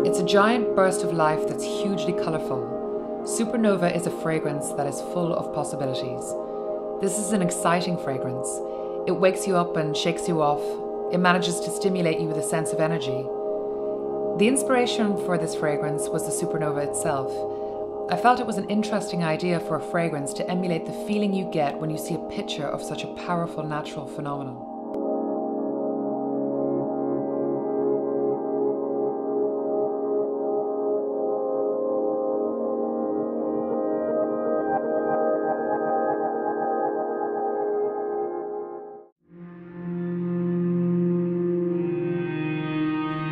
It's a giant burst of life that's hugely colourful. Supernova is a fragrance that is full of possibilities. This is an exciting fragrance. It wakes you up and shakes you off. It manages to stimulate you with a sense of energy. The inspiration for this fragrance was the supernova itself. I felt it was an interesting idea for a fragrance to emulate the feeling you get when you see a picture of such a powerful natural phenomenon.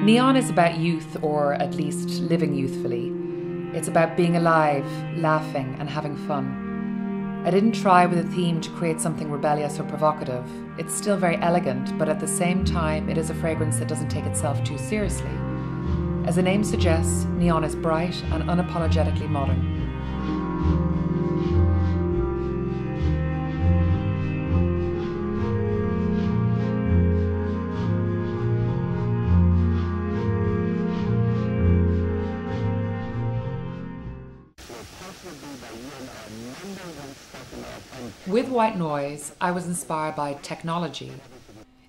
Neon is about youth, or at least living youthfully. It's about being alive, laughing, and having fun. I didn't try with a theme to create something rebellious or provocative. It's still very elegant, but at the same time, it is a fragrance that doesn't take itself too seriously. As the name suggests, Neon is bright and unapologetically modern. With White Noise, I was inspired by technology.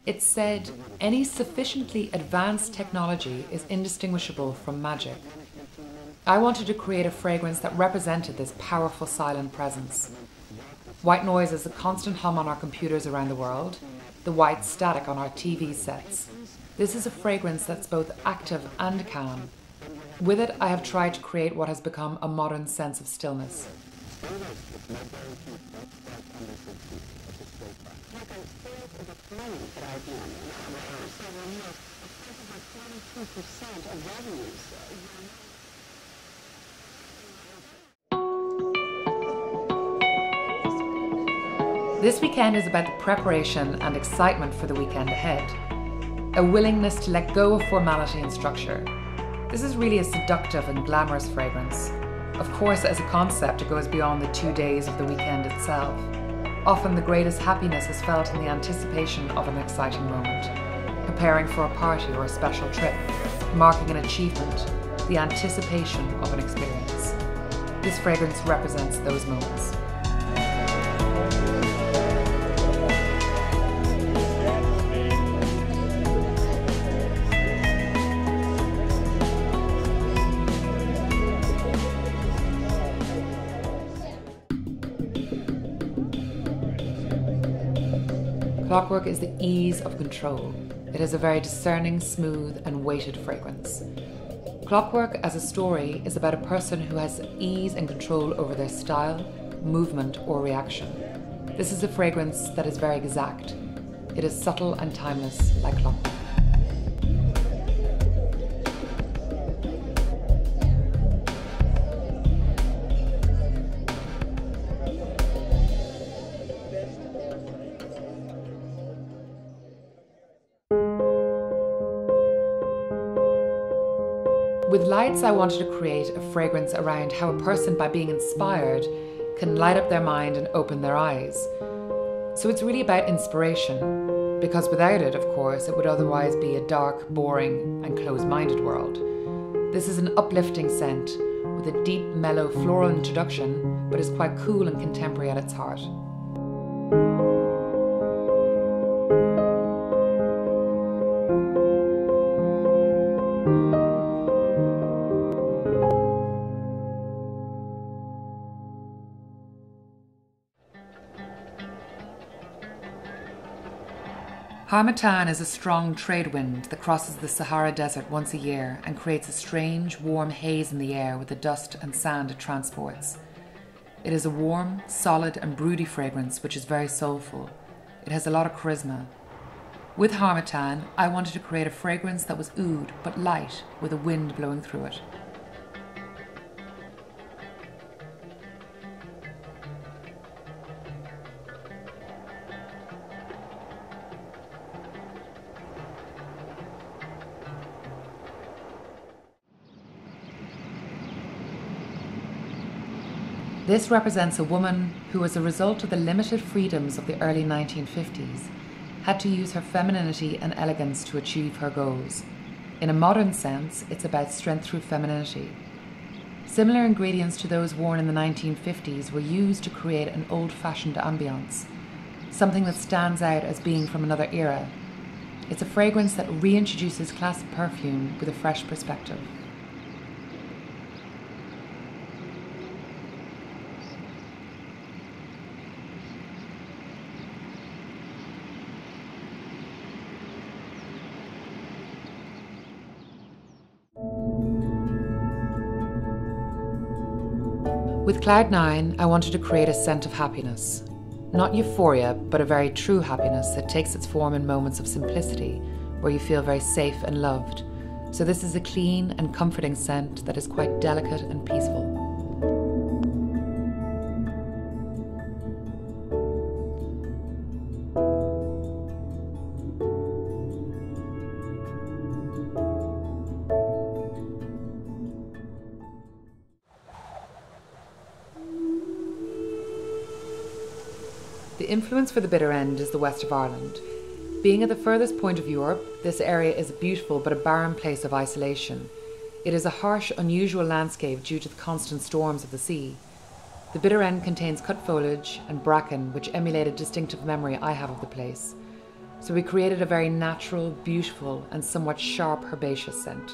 It said, any sufficiently advanced technology is indistinguishable from magic. I wanted to create a fragrance that represented this powerful silent presence. White noise is the constant hum on our computers around the world, the white static on our TV sets. This is a fragrance that's both active and calm. With it, I have tried to create what has become a modern sense of stillness. This weekend is about the preparation and excitement for the weekend ahead. A willingness to let go of formality and structure. This is really a seductive and glamorous fragrance. Of course, as a concept, it goes beyond the 2 days of the weekend itself. Often the greatest happiness is felt in the anticipation of an exciting moment, preparing for a party or a special trip, marking an achievement, the anticipation of an experience. This fragrance represents those moments. Clockwork is the ease of control. It is a very discerning, smooth, and weighted fragrance. Clockwork as a story is about a person who has ease and control over their style, movement, or reaction. This is a fragrance that is very exact. It is subtle and timeless, like clockwork. With lights, I wanted to create a fragrance around how a person, by being inspired, can light up their mind and open their eyes. So it's really about inspiration, because without it, of course, it would otherwise be a dark, boring, and closed-minded world. This is an uplifting scent, with a deep, mellow floral introduction, but is quite cool and contemporary at its heart. Harmattan is a strong trade wind that crosses the Sahara Desert once a year and creates a strange, warm haze in the air with the dust and sand it transports. It is a warm, solid and broody fragrance which is very soulful. It has a lot of charisma. With Harmattan, I wanted to create a fragrance that was oud but light, with a wind blowing through it. This represents a woman who, as a result of the limited freedoms of the early 1950s, had to use her femininity and elegance to achieve her goals. In a modern sense, it's about strength through femininity. Similar ingredients to those worn in the 1950s were used to create an old-fashioned ambiance, something that stands out as being from another era. It's a fragrance that reintroduces classic perfume with a fresh perspective. With Cloud9, I wanted to create a scent of happiness. Not euphoria, but a very true happiness that takes its form in moments of simplicity, where you feel very safe and loved. So this is a clean and comforting scent that is quite delicate and peaceful. The influence for the bitter end is the west of Ireland. Being at the furthest point of Europe, this area is a beautiful but a barren place of isolation. It is a harsh, unusual landscape due to the constant storms of the sea. The bitter end contains cut foliage and bracken, which emulate a distinctive memory I have of the place. So we created a very natural, beautiful and somewhat sharp herbaceous scent.